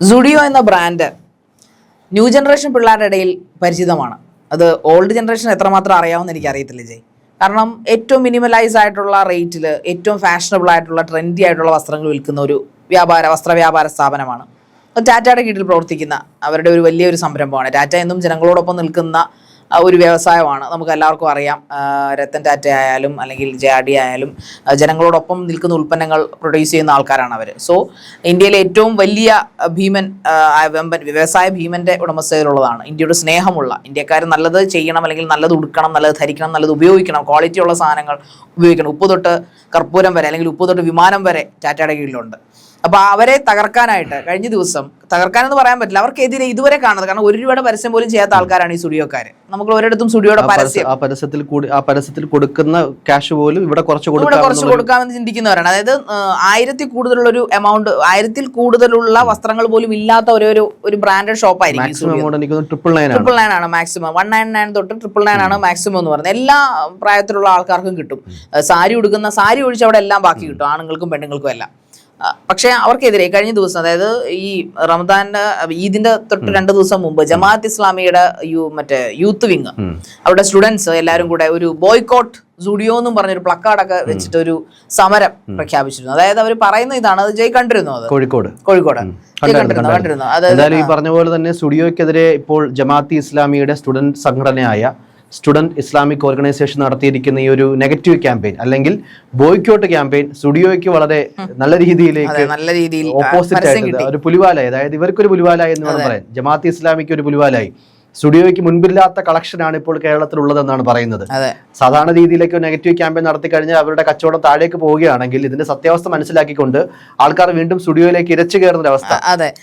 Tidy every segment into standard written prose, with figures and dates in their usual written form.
സുഡിയോ എന്ന brand new generation പിള്ളേരുടെ ഇടയിൽ പരിചിതമാണ്. അത് ഓൾഡ് ജനറേഷൻ എത്രമാത്രം അറിയാമെന്ന് എനിക്കറിയത്തില്ല ജയ്. കാരണം ഏറ്റവും മിനിമലൈസ് ആയിട്ടുള്ള റേറ്റിൽ ഏറ്റവും ഫാഷനബിൾ ആയിട്ടുള്ള ട്രെൻഡി ആയിട്ടുള്ള വസ്ത്രങ്ങൾ വിൽക്കുന്ന ഒരു വസ്ത്ര വ്യാപാര സ്ഥാപനമാണ്. ടാറ്റയുടെ കീഴിൽ പ്രവർത്തിക്കുന്ന അവരുടെ ഒരു വലിയൊരു സംരംഭമാണ്. ടാറ്റ എന്നും ജനങ്ങളോടൊപ്പം നിൽക്കുന്ന ഒരു വ്യവസായമാണ്. നമുക്ക് എല്ലാവർക്കും അറിയാം. രത്തൻ ടാറ്റ ആയാലും അല്ലെങ്കിൽ JRD ആയാലും ജനങ്ങളോടൊപ്പം നിൽക്കുന്ന ഉൽപ്പന്നങ്ങൾ പ്രൊഡ്യൂസ് ചെയ്യുന്ന ആൾക്കാരാണ് അവർ. സോ ഇന്ത്യയിലെ ഏറ്റവും വലിയ ഭീമൻ വ്യവസായ ഭീമന്റെ ഉടമസ്ഥതയിലുള്ളതാണ്. ഇന്ത്യയുടെ സ്നേഹമുള്ള ഇന്ത്യക്കാർ നല്ലത് ചെയ്യണം, അല്ലെങ്കിൽ നല്ലത് ഉടുക്കണം, നല്ലത് ധരിക്കണം, നല്ലത് ഉപയോഗിക്കണം, ക്വാളിറ്റി ഉള്ള സാധനങ്ങൾ ഉപയോഗിക്കണം. ഉപ്പ് തൊട്ട് കർപ്പൂരം വരെ അല്ലെങ്കിൽ ഉപ്പ് തൊട്ട് വിമാനം വരെ ടാറ്റയുടെ കീഴിലുണ്ട്. അപ്പോൾ അവരെ തകർക്കാനായിട്ട് കഴിഞ്ഞ ദിവസം, തകർക്കാനെന്ന് പറയാൻ പറ്റില്ല, അവർക്കെതിരെ ഇതുവരെ കാണുന്നത്, കാരണം ഒരു രൂപയുടെ പരസ്യം പോലും ചെയ്യാത്ത ആൾക്കാരാണ് ഈ സ്റ്റുഡിയോക്കാർ. നമുക്ക് ഒരിടത്തും സ്റ്റുഡിയോയുടെ പരസ്യത്തിൽ കൊടുക്കുന്ന ക്യാഷ് പോലും ഇവിടെ കുറച്ച് കൊടുക്കാമെന്ന് ചിന്തിക്കുന്നവരാണ്. അതായത് 1000-ൽ കൂടുതലുള്ള ഒരു എമൗണ്ട്, 1000-ൽ കൂടുതലുള്ള വസ്ത്രങ്ങൾ പോലും ഇല്ലാത്ത ഒരു ബ്രാൻഡഡ് ഷോപ്പായിരിക്കും. 999 ആണ് മാക്സിമം. 199 തൊട്ട് 999 ആണ് മാക്സിമം എന്ന് പറയുന്നത്. എല്ലാ പ്രായത്തിലുള്ള ആൾക്കാർക്കും കിട്ടും. സാരി ഒഴിച്ച് അവിടെ എല്ലാം ബാക്കി കിട്ടും, ആണുങ്ങൾക്കും പെണ്ണുങ്ങൾക്കും എല്ലാം. പക്ഷെ അവർക്കെതിരെ കഴിഞ്ഞ ദിവസം, അതായത് ഈ റമദാന്റെ ഈദിന്റെ തൊട്ട് 2 ദിവസം മുമ്പ് ജമാഅത്ത് ഇസ്ലാമിയുടെ യൂത്ത് വിങ്, അവരുടെ സ്റ്റുഡൻസ് എല്ലാവരും കൂടെ ഒരു ബോയ്കോട്ട് സുഡിയോ എന്നും പറഞ്ഞൊരു പ്ലക്കാർഡൊക്കെ വെച്ചിട്ട് ഒരു സമരം പ്രഖ്യാപിച്ചിരുന്നു. അതായത് അവർ പറയുന്ന ഇതാണ്. അത് ജയ് കണ്ടിരുന്നു? അത് കോഴിക്കോട് കണ്ടിരുന്നു. അതായത് ഈ പറഞ്ഞ പോലെ തന്നെ സ്റ്റുഡിയോക്കെതിരെ ഇപ്പോൾ ജമാഅത്ത് ഇസ്ലാമിയുടെ സ്റ്റുഡന്റ് സംഘടനയായ സ്റ്റുഡന്റ് ഇസ്ലാമിക് ഓർഗനൈസേഷൻ നടത്തിയിരിക്കുന്ന ഈ ഒരു നെഗറ്റീവ് ക്യാമ്പയിൻ അല്ലെങ്കിൽ ബോയ്ക്കോട്ട് ക്യാമ്പയിൻ സ്റ്റുഡിയോയ്ക്ക് വളരെ നല്ല രീതിയിൽ ഓപ്പോസിറ്റ് ആയിട്ട് ഒരു പുലിവാലായി, അതായത് ഇവർക്കൊരു പുലിവാലായി എന്ന് വേണം പറയാൻ. ജമാഅത്ത് ഇസ്ലാമിക്ക് ഒരു പുലിവാലായി. സ്റ്റുഡിയോയ്ക്ക് മുൻപില്ലാത്ത കളക്ഷനാണ് ഇപ്പോൾ കേരളത്തിലുള്ളതെന്നാണ് പറയുന്നത്. സാധാരണ രീതിയിലേക്ക് നെഗറ്റീവ് ക്യാമ്പയിൻ നടത്തി കഴിഞ്ഞാൽ അവരുടെ കച്ചവടം താഴേക്ക് പോവുകയാണെങ്കിൽ ഇതിന്റെ സത്യാവസ്ഥ മനസ്സിലാക്കിക്കൊണ്ട് ആൾക്കാർ വീണ്ടും സ്റ്റുഡിയോയിലേക്ക് ഇരച്ചു കയറുന്ന അവസ്ഥ.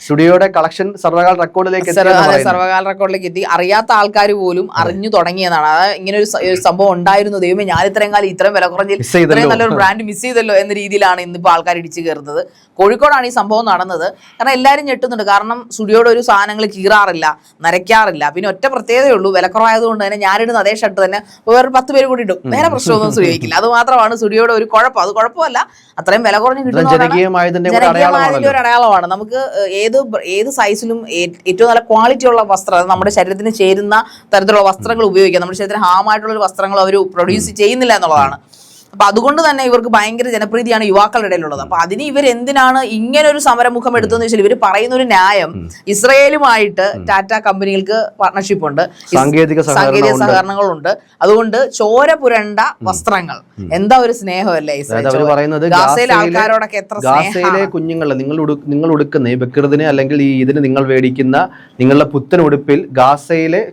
സ്റ്റുഡിയോയുടെ കളക്ഷൻ സർവകാല റെക്കോർഡിലേക്ക് എത്തി. അറിയാത്ത ആൾക്കാർ പോലും അറിഞ്ഞു തുടങ്ങിയതാണ്. അതായത് ഇങ്ങനെ ഒരു സംഭവം ഉണ്ടായിരുന്നു, ദൈവമേ ഞാൻ ഇത്രയും കാലം ഇത്രയും വില കുറഞ്ഞ ഇത്രയും നല്ലൊരു ബ്രാൻഡ് മിസ് ചെയ്തല്ലോ എന്ന രീതിയിലാണ് ഇന്നിപ്പോൾ ആൾക്കാർ ഇടിച്ചു കയറുന്നത്. കോഴിക്കോടാണ് ഈ സംഭവം നടന്നത്. കാരണം എല്ലാവരും ഞെട്ടുന്നുണ്ട്. കാരണം സ്റ്റുഡിയോയുടെ ഒരു സാധനങ്ങൾ കീറാറില്ല, നരയ്ക്കാറില്ല. പിന്നെ ഒറ്റ പ്രത്യേകതയുള്ളൂ, വിലക്കുറവായതുകൊണ്ട് തന്നെ ഞാനിടുന്ന അതേ ഷർട്ട് തന്നെ വേറെ 10 പേര് കൂടി ഇടും, വേറെ പ്രശ്നമൊന്നും സ്റ്റുഡിയോയ്ക്കില്ല. അത് മാത്രമാണ് സ്റ്റുഡിയോയുടെ ഒരു കുഴപ്പം. അത് കുഴപ്പമല്ല, അത്രയും വില കുറഞ്ഞ് കിട്ടുന്ന ഒരു അടയാളമാണ്. നമുക്ക് ഏത് സൈസിലും ഏറ്റവും നല്ല ക്വാളിറ്റി ഉള്ള വസ്ത്രം, നമ്മുടെ ശരീരത്തിന് ചേരുന്ന തരത്തിലുള്ള വസ്ത്രങ്ങൾ ഉപയോഗിക്കാം. നമ്മുടെ ശരീരത്തിന് ഹാമായിട്ടുള്ള ഒരു വസ്ത്രങ്ങൾ അവർ പ്രൊഡ്യൂസ് ചെയ്യുന്നില്ല എന്നുള്ളതാണ്. അപ്പൊ അതുകൊണ്ട് തന്നെ ഇവർക്ക് ഭയങ്കര ജനപ്രീതിയാണ് യുവാക്കളുടെ ഇടയിലുള്ളത്. അപ്പൊ അതിന് ഇവരെന്തിനാണ് ഇങ്ങനെ ഒരു സമരമുഖം എടുത്തതെന്ന് വെച്ചാൽ, ഇവർ പറയുന്ന ഒരു ന്യായം, ഇസ്രയേലുമായിട്ട് ടാറ്റ കമ്പനികൾക്ക് പാർട്ണർഷിപ്പ് ഉണ്ട്, സാങ്കേതിക സഹകരണങ്ങളുണ്ട്. അതുകൊണ്ട് ചോര പുരണ്ട വസ്ത്രങ്ങൾ, എന്താ ഒരു സ്നേഹമല്ലേ ഗാസയിലെ ആൾക്കാരോടൊക്കെ എത്ര ഗാസയിലെ കുഞ്ഞുങ്ങളെ നിങ്ങൾ ഉടുക്കുന്ന ഈ ബക്രീദിന് അല്ലെങ്കിൽ ഈ ഇതിന് നിങ്ങൾ മേടിക്കുന്ന നിങ്ങളുടെ പുത്തൻ ഉടുപ്പിൽ ഗാസയിലെ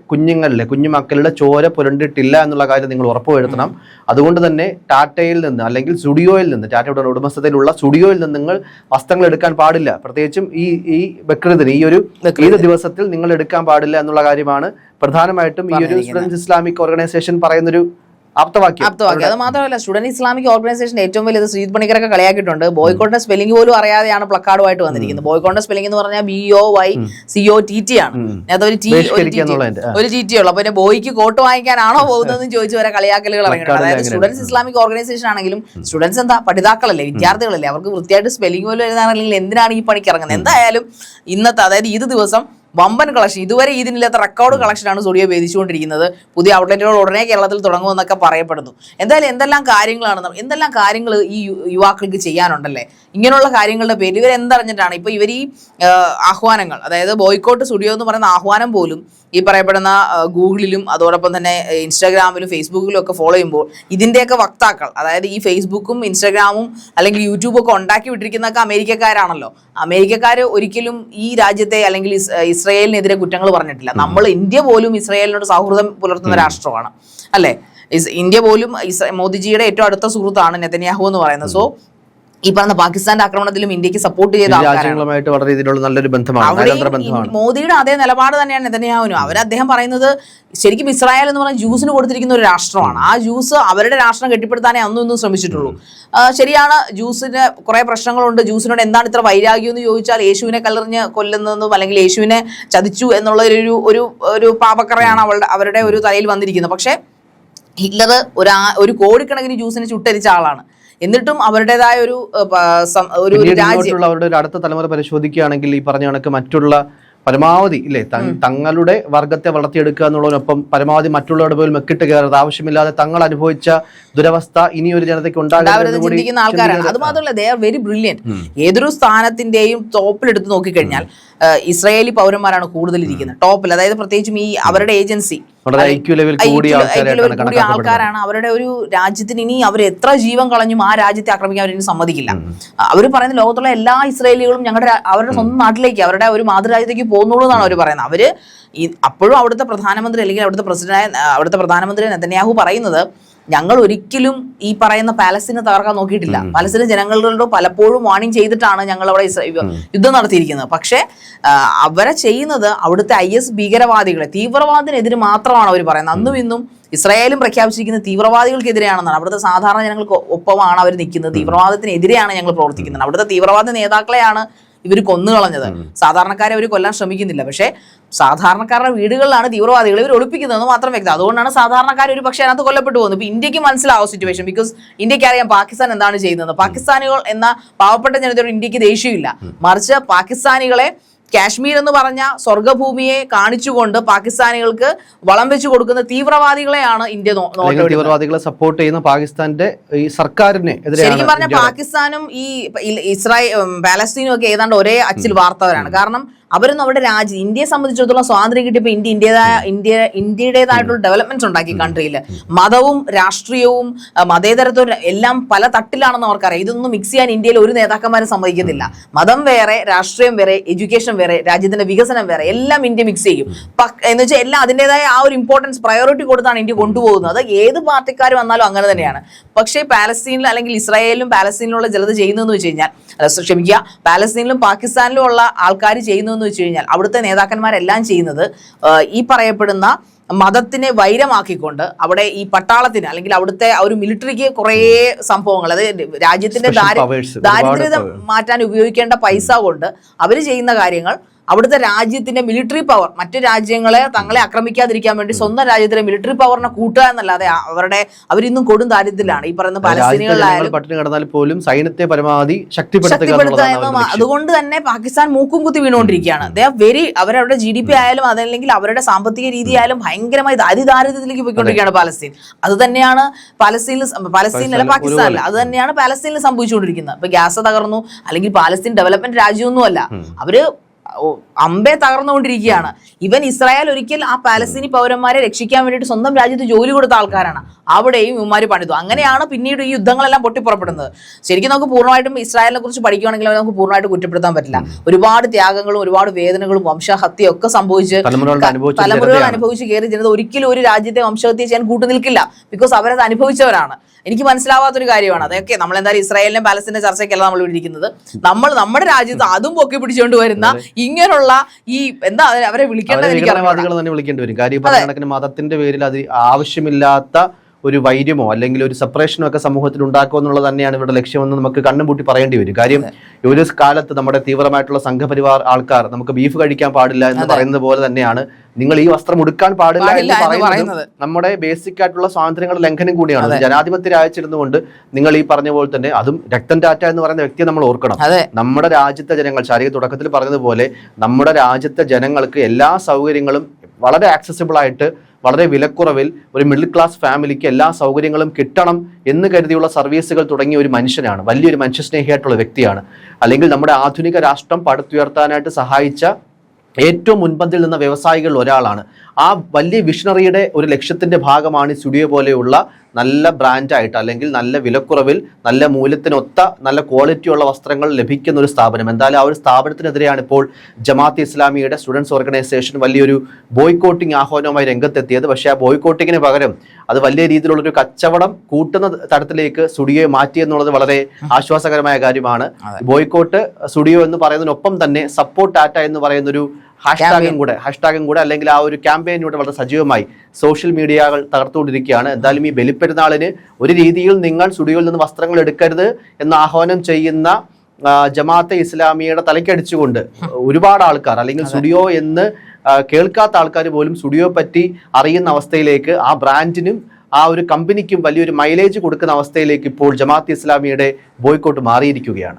കുഞ്ഞുമക്കളുടെ ചോര പുരണ്ടിട്ടില്ല എന്നുള്ള കാര്യം നിങ്ങൾ ഉറപ്പുവരുത്തണം. അതുകൊണ്ട് തന്നെ ടാറ്റയിൽ നിന്ന് അല്ലെങ്കിൽ സ്റ്റുഡിയോയിൽ നിന്ന്, ടാറ്റയുടെ ഉടമസ്ഥതയിലുള്ള സ്റ്റുഡിയോയിൽ നിന്ന് നിങ്ങൾ വസ്ത്രങ്ങൾ എടുക്കാൻ പാടില്ല. പ്രത്യേകിച്ചും ഈ ബക്രീദിന്, ഈ ഒരു ഈദ് ദിവസത്തിൽ നിങ്ങൾ എടുക്കാൻ പാടില്ല എന്നുള്ള കാര്യമാണ് പ്രധാനമായിട്ടും ഈ ഒരു സ്റ്റുഡന്റ് ഇസ്ലാമിക് ഓർഗനൈസേഷൻ പറയുന്നൊരു ആപ്തവാക്യം. അത് മാത്രമല്ല, സ്റ്റുഡന്റ് ഇസ്ലാമിക് ഓർഗനൈസേഷൻ ഏറ്റവും വലിയത് ശ്രീജിത് പണിക്കരൊക്കെ കളിയാക്കിയിട്ടുണ്ട്. ബോയ്ക്കോട്ടിന്റെ സ്പെല്ലിംഗ് പോലും അറിയാതെയാണ് പ്ലക്കാർഡുമായിട്ട് വന്നിരിക്കുന്നത്. ബോയ്ക്കോട്ടിന്റെ സ്പെല്ലിംഗ് എന്ന് പറഞ്ഞാൽ BOYCOTT ആണ്. അതൊരു TT ഉള്ളു. പിന്നെ ബോയ്ക്ക് കോട്ട് വാങ്ങിക്കാനാണോ പോകുന്നതെന്ന് ചോദിച്ചു വരെ കളിയാക്കലുകൾ ഇറങ്ങിയിട്ടുണ്ട്. അതായത് സ്റ്റുഡൻസ് ഇസ്ലാമിക് ഓർഗനൈസേഷൻ ആണെങ്കിലും സ്റ്റുഡൻസ് എന്താ, പഠിതാക്കളല്ലേ, വിദ്യാർത്ഥികളല്ലേ, അവർക്ക് വൃത്തിയായിട്ട് സ്പെല്ലിംഗ് പോലും എഴുതാനല്ലെങ്കിൽ എന്തിനാണ് ഈ പണിക്ക് ഇറങ്ങുന്നത്? എന്തായാലും ഇന്നത്തെ, അതായത് ഈദ് ദിവസം വമ്പൻ കളക്ഷൻ, ഇതുവരെ ഇതിനില്ലാത്ത റെക്കോർഡ് കളക്ഷനാണ് സ്റ്റുഡിയോ വേദിച്ചുകൊണ്ടിരിക്കുന്നത്. പുതിയ ഔട്ട്ലെറ്റുകൾ ഉടനെ കേരളത്തിൽ തുടങ്ങുമെന്നൊക്കെ പറയപ്പെടുന്നു. എന്തായാലും എന്തെല്ലാം കാര്യങ്ങൾ ഈ യുവാക്കൾക്ക് ചെയ്യാനുണ്ടല്ലേ ഇങ്ങനെയുള്ള കാര്യങ്ങളുടെ പേരിൽ. ഇവരെന്തറിഞ്ഞിട്ടാണ് ഇപ്പോൾ ഇവർ ഈ ആഹ്വാനങ്ങൾ, അതായത് ബോയ്ക്കോട്ട് സ്റ്റുഡിയോ എന്ന് പറയുന്ന ആഹ്വാനം പോലും ഈ പറയപ്പെടുന്ന ഗൂഗിളിലും അതോടൊപ്പം തന്നെ ഇൻസ്റ്റാഗ്രാമിലും ഫേസ്ബുക്കിലും ഒക്കെ ഫോളോ ചെയ്യുമ്പോൾ ഇതിൻ്റെയൊക്കെ വക്താക്കൾ, അതായത് ഈ ഫേസ്ബുക്കും ഇൻസ്റ്റാഗ്രാമും അല്ലെങ്കിൽ യൂട്യൂബും ഒക്കെ ഉണ്ടാക്കി വിട്ടിരിക്കുന്നതൊക്കെ അമേരിക്കക്കാരാണല്ലോ. അമേരിക്കക്കാർ ഒരിക്കലും ഈ രാജ്യത്തെ അല്ലെങ്കിൽ ഇസ്രയേലിനെതിരെ കുറ്റങ്ങൾ പറഞ്ഞിട്ടില്ല. നമ്മൾ ഇന്ത്യ പോലും ഇസ്രയേലിനോട് സൗഹൃദം പുലർത്തുന്ന രാഷ്ട്രമാണ് അല്ലേ. ഇന്ത്യ പോലും മോദിജിയുടെ ഏറ്റവും അടുത്ത സുഹൃത്താണ് നെതന്യാഹു എന്ന് പറയുന്നത്. സോ ഈ പറഞ്ഞ പാകിസ്ഥാന്റെ ആക്രമണത്തിലും ഇന്ത്യക്ക് സപ്പോർട്ട് ചെയ്ത രാജ്യങ്ങളുമായിട്ട് വളരെ രീതിയിലുള്ള നല്ലൊരു ബന്ധമാണ്. മോദിയുടെ അതേ നിലപാട് തന്നെയാണ് നെതന്യാഹുവിനും. അദ്ദേഹം പറയുന്നത് ശരിക്കും ഇസ്രായേൽ എന്ന് പറഞ്ഞാൽ ജ്യൂസിന് കൊടുത്തിരിക്കുന്ന ഒരു രാഷ്ട്രമാണ്. ആ ജ്യൂസ് അവരുടെ രാഷ്ട്രം കെട്ടിപ്പടുത്താനേ അന്നും ശ്രമിച്ചിട്ടുള്ളൂ. ശരിയാണ്, ജ്യൂസിന് കുറെ പ്രശ്നങ്ങളുണ്ട്. ജ്യൂസിനോട് എന്താണ് ഇത്ര വൈരാഗ്യം എന്ന് ചോദിച്ചാൽ, യേശുവിനെ കല്ലെറിഞ്ഞ് കൊല്ലുന്നതും അല്ലെങ്കിൽ യേശുവിനെ ചതിച്ചു എന്നുള്ള ഒരു പാപക്കറയാണ് അവരുടെ ഒരു തലയിൽ വന്നിരിക്കുന്നത്. പക്ഷെ ഹിറ്റ്ലർ ഒരു കോടിക്കണക്കിന് ജ്യൂസിനെ ചുട്ടരിച്ച ആളാണ്. എന്നിട്ടും അവരുടേതായ ഒരു രാജ്യം അവരുടെ ഒരു അടുത്ത തലമുറ പരിശോധിക്കുകയാണെങ്കിൽ ഈ പറഞ്ഞ കണക്ക് മറ്റുള്ള പരമാവധി ഇല്ലേ തങ്ങളുടെ വർഗത്തെ വളർത്തിയെടുക്കുക എന്നുള്ളതിനൊപ്പം പരമാവധി മറ്റുള്ളവരുടെ പോലും മെക്കിട്ട് കയറരുത്, ആവശ്യമില്ലാതെ തങ്ങൾ അനുഭവിച്ച ദുരവസ്ഥ ഇനി ഒരു ജനതയ്ക്ക് ചിന്തിക്കുന്ന ആൾക്കാരാണ്. അത് മാത്രമല്ല ദേ ആർ വെരി ബ്രില്യന്റ്. ഏതൊരു സ്ഥാനത്തിന്റെയും ടോപ്പിലെടുത്ത് നോക്കിക്കഴിഞ്ഞാൽ ഇസ്രായേലി പൗരന്മാരാണ് കൂടുതൽ ഇരിക്കുന്നത് ടോപ്പിൽ. അതായത് പ്രത്യേകിച്ചും ഈ അവരുടെ ഏജൻസി കൂടിയ ആൾക്കാരാണ്. അവരുടെ ഒരു രാജ്യത്തിന് ഇനി അവർ എത്ര ജീവൻ കളഞ്ഞും ആ രാജ്യത്തെ ആക്രമിക്കാൻ അവർ സമ്മതിക്കില്ല. അവർ പറയുന്ന ലോകത്തുള്ള എല്ലാ ഇസ്രായേലികളും അവരുടെ സ്വന്തം നാട്ടിലേക്ക്, അവരുടെ ഒരു മാതൃരാജ്യത്തേക്ക് പോകുന്നുള്ളൂ എന്നാണ് അവർ പറയുന്നത്. അവര് അപ്പോഴും അവിടുത്തെ പ്രധാനമന്ത്രി അല്ലെങ്കിൽ അവിടുത്തെ പ്രധാനമന്ത്രി നെതന്യാഹു പറയുന്നത്, ഞങ്ങൾ ഒരിക്കലും ഈ പറയുന്ന പാലസ്തീനെ തകർക്കാൻ നോക്കിയിട്ടില്ല. പാലസ്തീൻ ജനങ്ങളോട് പലപ്പോഴും വാണിംഗ് ചെയ്തിട്ടാണ് ഞങ്ങൾ അവിടെ യുദ്ധം നടത്തിയിരിക്കുന്നത്. പക്ഷേ അവരെ ചെയ്യുന്നത് അവിടുത്തെ IS ഭീകരവാദികളെ, തീവ്രവാദത്തിനെതിരെ മാത്രമാണ് അവർ പറയുന്നത്. അന്നും ഇന്നും ഇസ്രായേലും പ്രഖ്യാപിച്ചിരിക്കുന്ന തീവ്രവാദികൾക്കെതിരെയാണെന്നാണ്. അവിടുത്തെ സാധാരണ ജനങ്ങൾക്ക് ഒപ്പമാണ് അവർ നിൽക്കുന്നത്. തീവ്രവാദത്തിനെതിരെയാണ് ഞങ്ങൾ പ്രവർത്തിക്കുന്നത്. അവിടുത്തെ തീവ്രവാദ നേതാക്കളെയാണ് ഇവർ കൊന്നുകളഞ്ഞത്. സാധാരണക്കാരെ അവർ കൊല്ലാൻ ശ്രമിക്കുന്നില്ല. പക്ഷേ സാധാരണക്കാരുടെ വീടുകളിലാണ് തീവ്രവാദികൾ ഇവർ ഒളിപ്പിക്കുന്നതെന്ന് മാത്രം വ്യക്തം. അതുകൊണ്ടാണ് സാധാരണക്കാർ ഒരു പക്ഷേ അതിനകത്ത് കൊല്ലപ്പെട്ടു പോകുന്നത്. ഇപ്പൊ ഇന്ത്യക്ക് മനസ്സിലാവും സിറ്റുവേഷൻ. ബിക്കോസ് ഇന്ത്യക്ക് അറിയാം പാകിസ്ഥാൻ എന്താണ് ചെയ്യുന്നത്. പാകിസ്ഥാനികൾ എന്ന പാവപ്പെട്ട ജനതയോട് ഇന്ത്യക്ക് ദേഷ്യമില്ല. മറിച്ച് പാകിസ്ഥാനികളെ കാശ്മീർ എന്ന് പറഞ്ഞ സ്വർഗഭൂമിയെ കാണിച്ചുകൊണ്ട് പാകിസ്ഥാനികൾക്ക് വളം വെച്ച് കൊടുക്കുന്ന തീവ്രവാദികളെയാണ് ഇന്ത്യ തീവ്രവാദികളെ സപ്പോർട്ട് ചെയ്യുന്ന പാകിസ്ഥാന്റെ ഈ സർക്കാരിനെ ശരിക്കും പറഞ്ഞ പാകിസ്ഥാനും ഈ പാലസ്തീനും ഒക്കെ ഏതാണ്ട് ഒരേ അച്ചിൽ വാർത്തവരാണ്. കാരണം അവരൊന്നും അവരുടെ രാജ്യം, ഇന്ത്യയെ സംബന്ധിച്ചിടത്തോളം സ്വാതന്ത്ര്യം കിട്ടിയപ്പോൾ ഇന്ത്യയുടേതായിട്ടുള്ള ഡെവലപ്മെന്റ്സ് ഉണ്ടാക്കി കൺട്രിയിൽ. മതവും രാഷ്ട്രീയവും മതേതരത്വവും എല്ലാം പല തട്ടിലാണെന്ന് അവർക്കറിയാം. ഇതൊന്നും മിക്സ് ചെയ്യാൻ ഇന്ത്യയിൽ ഒരു നേതാക്കന്മാരും സമ്മതിക്കുന്നില്ല. മതം വേറെ, രാഷ്ട്രീയം വേറെ, എഡ്യൂക്കേഷൻ വേറെ, രാജ്യത്തിന്റെ വികസനം വേറെ, എല്ലാം ഇന്ത്യ മിക്സ് ചെയ്യും. എന്ന് വെച്ചാൽ എല്ലാം അതിൻ്റെതായ ആ ഒരു ഇമ്പോർട്ടൻസ് പ്രയോറിറ്റി കൊടുത്താണ് ഇന്ത്യ കൊണ്ടുപോകുന്നത്. ഏത് പാർട്ടിക്കാർ വന്നാലും അങ്ങനെ തന്നെയാണ്. പക്ഷേ പാലസ്തീനിൽ അല്ലെങ്കിൽ ഇസ്രായേലിലും പാലസ്തീനിലുള്ള ജനത ചെയ്യുന്നതെന്ന് വെച്ച് കഴിഞ്ഞാൽ, പാലസ്തീനിലും പാകിസ്ഥാനിലും ഉള്ള ആൾക്കാർ ചെയ്യുന്നതെന്ന് വെച്ച് കഴിഞ്ഞാൽ, അവിടുത്തെ നേതാക്കന്മാരെല്ലാം ചെയ്യുന്നത് ഈ പറയപ്പെടുന്ന മതത്തിനെ വൈരമാക്കിക്കൊണ്ട് അവിടെ ഈ പട്ടാളത്തിന് അല്ലെങ്കിൽ അവിടുത്തെ ഒരു മിലിറ്ററിക്ക് കുറേ സംഭവങ്ങൾ, അതായത് രാജ്യത്തിന്റെ ദാരിദ്ര്യത മാറ്റാൻ ഉപയോഗിക്കേണ്ട പൈസ കൊണ്ട് അവർ ചെയ്യുന്ന കാര്യങ്ങൾ അവിടുത്തെ രാജ്യത്തിന്റെ മിലിറ്ററി പവർ, മറ്റു രാജ്യങ്ങളെ തങ്ങളെ ആക്രമിക്കാതിരിക്കാൻ വേണ്ടി സ്വന്തം രാജ്യത്തിലെ മിലിറ്ററി പവറിനെ കൂട്ടുക എന്നല്ലാതെ അവരിന്നും കൊടും ദാരിദ്ര്യത്തിലാണ്. ഈ പറയുന്ന പാലസ്തീനികളായാലും പട്ടിണി കിടന്നാൽ പോലും സൈന്യത്തെ പരമാവധി ശക്തിപ്പെടുത്തുക എന്ന്. അതുകൊണ്ട് തന്നെ പാകിസ്ഥാൻ മൂക്കും കുത്തി വീണുകൊണ്ടിരിക്കുകയാണ്. അവരവരുടെ GDP ആയാലും അതല്ലെങ്കിൽ അവരുടെ സാമ്പത്തിക രീതി ആയാലും ഭയങ്കരമായി അതിദാരിദ്ര്യത്തിലേക്ക് പോയിക്കൊണ്ടിരിക്കുകയാണ് പാലസ്തീൻ. അത് തന്നെയാണ് പാലസ്തീനിലല്ല പാകിസ്ഥാനില്ല, അത് തന്നെയാണ് പാലസ്തീനിൽ സംഭവിച്ചുകൊണ്ടിരിക്കുന്നത്. ഇപ്പൊ ഗ്യാസ് തകർന്നു, അല്ലെങ്കിൽ പാലസ്തീൻ ഡെവലപ്മെന്റ് രാജ്യമൊന്നുമല്ല, അവര് അമ്പേ തകർന്നുകൊണ്ടിരിക്കുകയാണ്. ഇവൻ ഇസ്രായേൽ ഒരിക്കൽ ആ പാലസ്തീനി പൗരന്മാരെ രക്ഷിക്കാൻ വേണ്ടിയിട്ട് സ്വന്തം രാജ്യത്ത് ജോലി കൊടുത്ത ആൾക്കാരാണ്. അവിടെയും ഇവന്മാർ പണിതു. അങ്ങനെയാണ് പിന്നീട് ഈ യുദ്ധങ്ങളെല്ലാം പൊട്ടിപ്പുറപ്പെടുന്നത്. ശരിക്കും നമുക്ക് പൂർണ്ണമായിട്ടും ഇസ്രായേലിനെ കുറിച്ച് പഠിക്കുകയാണെങ്കിൽ നമുക്ക് പൂർണ്ണമായിട്ട് കുറ്റപ്പെടുത്താൻ പറ്റില്ല. ഒരുപാട് ത്യാഗങ്ങളും ഒരുപാട് വേദനകളും വംശഹത്യയും ഒക്കെ സംഭവിച്ച് തലമുറകൾ അനുഭവിച്ച് കയറി ജനത ഒരിക്കലും ഒരു രാജ്യത്തെ വംശഹത്യ ചെയ്യാൻ കൂട്ടുനിൽക്കില്ല. ബിക്കോസ് അവരത് അനുഭവിച്ചവരാണ്. എനിക്ക് മനസ്സിലാവാത്തൊരു കാര്യമാണ് അതൊക്കെ. നമ്മൾ എന്തായാലും ഇസ്രായേലിനും പാലസ്തീന്റെ ചർച്ചയ്ക്കല്ല നമ്മൾ ഇവിടെ ഇരിക്കുന്നത്. നമ്മൾ നമ്മുടെ രാജ്യത്ത് അതും പൊക്കി പിടിച്ചുകൊണ്ട് വരുന്ന ഇങ്ങനെയുള്ള ഈ എന്താ അവരെ വിളിക്കേണ്ടത് തന്നെ വിളിക്കേണ്ടി വരും. കാര്യം മതത്തിന്റെ പേരിൽ അത് ആവശ്യമില്ലാത്ത ഒരു വൈര്യമോ അല്ലെങ്കിൽ ഒരു സെപ്പറേഷനോ ഒക്കെ സമൂഹത്തിൽ ഉണ്ടാക്കുക എന്നുള്ളത് തന്നെയാണ് ഇവരുടെ ലക്ഷ്യമെന്ന് നമുക്ക് കണ്ണും പൂട്ടി പറയേണ്ടി വരും. കാര്യം ഒരു കാലത്ത് നമ്മുടെ തീവ്രമായിട്ടുള്ള സംഘപരിവാർ ആൾക്കാർ നമുക്ക് ബീഫ് കഴിക്കാൻ പാടില്ല എന്ന് പറയുന്നത് പോലെ തന്നെയാണ് നിങ്ങൾ ഈ വസ്ത്രം ഉടുക്കാൻ പാടില്ല എന്ന് പറയുന്നത് നമ്മുടെ ബേസിക് ആയിട്ടുള്ള സ്വാതന്ത്ര്യങ്ങളുടെ ലംഘനം കൂടിയാണ്. ജനാധിപത്യ രാജ്യത്തിരുന്നുകൊണ്ട് നിങ്ങൾ ഈ പറഞ്ഞ പോലെ തന്നെ, അതും രക്തൻ ടാറ്റ എന്ന് പറയുന്ന വ്യക്തിയെ നമ്മൾ ഓർക്കണം. നമ്മുടെ രാജ്യത്തെ ജനങ്ങൾ, ശാരീരിക തുടക്കത്തിൽ പറഞ്ഞതുപോലെ നമ്മുടെ രാജ്യത്തെ ജനങ്ങൾക്ക് എല്ലാ സൗകര്യങ്ങളും വളരെ ആക്സസിബിൾ ആയിട്ട് വളരെ വിലക്കുറവിൽ ഒരു മിഡിൽ ക്ലാസ് ഫാമിലിക്ക് എല്ലാ സൗകര്യങ്ങളും കിട്ടണം എന്ന് കരുതിയുള്ള സർവീസുകൾ തുടങ്ങിയ ഒരു മനുഷ്യനാണ്. വലിയൊരു മനുഷ്യസ്നേഹിയായിട്ടുള്ള വ്യക്തിയാണ്. അല്ലെങ്കിൽ നമ്മുടെ ആധുനിക രാഷ്ട്രം പടുത്തുയർത്താനായിട്ട് സഹായിച്ച ഏറ്റവും മുൻപന്തിൽ നിന്ന വ്യവസായികളിൽ ഒരാളാണ്. ആ വലിയ വിഷണറിയുടെ ഒരു ലക്ഷ്യത്തിന്റെ ഭാഗമാണ് സ്റ്റുഡിയോ പോലെയുള്ള നല്ല ബ്രാൻഡായിട്ട് അല്ലെങ്കിൽ നല്ല വിലക്കുറവിൽ നല്ല മൂല്യത്തിനൊത്ത നല്ല ക്വാളിറ്റിയുള്ള വസ്ത്രങ്ങൾ ലഭിക്കുന്ന ഒരു സ്ഥാപനം. എന്തായാലും ആ ഒരു സ്ഥാപനത്തിനെതിരെയാണ് ഇപ്പോൾ ജമാഅത്തെ ഇസ്ലാമിയുടെ സ്റ്റുഡൻസ് ഓർഗനൈസേഷൻ വലിയൊരു ബോയ്ക്കോട്ടിംഗ് ആഹ്വാനവുമായി രംഗത്തെത്തിയത്. പക്ഷേ ആ ബോയ്ക്കോട്ടിങ്ങിന് പകരം അത് വലിയ രീതിയിലുള്ളൊരു കച്ചവടം കൂട്ടുന്ന തരത്തിലേക്ക് സ്റ്റുഡിയോയെ മാറ്റി എന്നുള്ളത് വളരെ ആശ്വാസകരമായ കാര്യമാണ്. ബോയ്ക്കോട്ട് സ്റ്റുഡിയോ എന്ന് പറയുന്നതിനൊപ്പം തന്നെ സപ്പോർട്ട് ടാറ്റ എന്ന് പറയുന്നൊരു ഹാഷ്ടാഗും കൂടെ അല്ലെങ്കിൽ ആ ഒരു ക്യാമ്പയിനൂടെ വളരെ സജീവമായി സോഷ്യൽ മീഡിയകൾ തകർത്തുകൊണ്ടിരിക്കുകയാണ്. എന്തായാലും ഈ ബലിപ്പെരുന്നാളിന് ഒരു രീതിയിൽ നിങ്ങൾ സ്റ്റുഡിയോയിൽ നിന്ന് വസ്ത്രങ്ങൾ എടുക്കരുത് എന്ന് ആഹ്വാനം ചെയ്യുന്ന ജമാഅത്തെ ഇസ്ലാമിയുടെ തലക്കടിച്ചുകൊണ്ട് ഒരുപാട് ആൾക്കാർ, അല്ലെങ്കിൽ സ്റ്റുഡിയോ എന്ന് കേൾക്കാത്ത ആൾക്കാർ പോലും സ്റ്റുഡിയോ പറ്റി അറിയുന്ന അവസ്ഥയിലേക്ക് ആ ബ്രാൻഡിനും ആ ഒരു കമ്പനിക്കും വലിയൊരു മൈലേജ് കൊടുക്കുന്ന അവസ്ഥയിലേക്ക് ഇപ്പോൾ ജമാഅത്ത് ഇസ്ലാമിയുടെ ബോയ്ക്കോട്ട് മാറിയിരിക്കുകയാണ്.